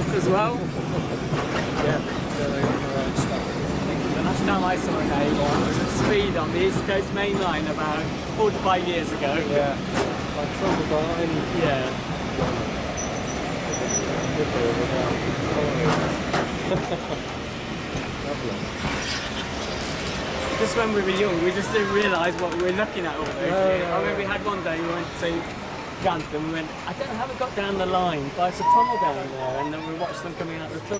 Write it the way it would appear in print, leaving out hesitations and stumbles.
stock as well. Yeah, they got the right stuff. The last time I saw an A1 was at speed on the East Coast Main Line about 45 years ago. Yeah, like trouble behind. Yeah. Lovely. Just when we were young, we just didn't realise what we were looking at all those years. I remember we had one day we went to Grantham and we went, I don't know how we got down the line, but it's a tunnel down there, and then we watched them coming out of the tunnel.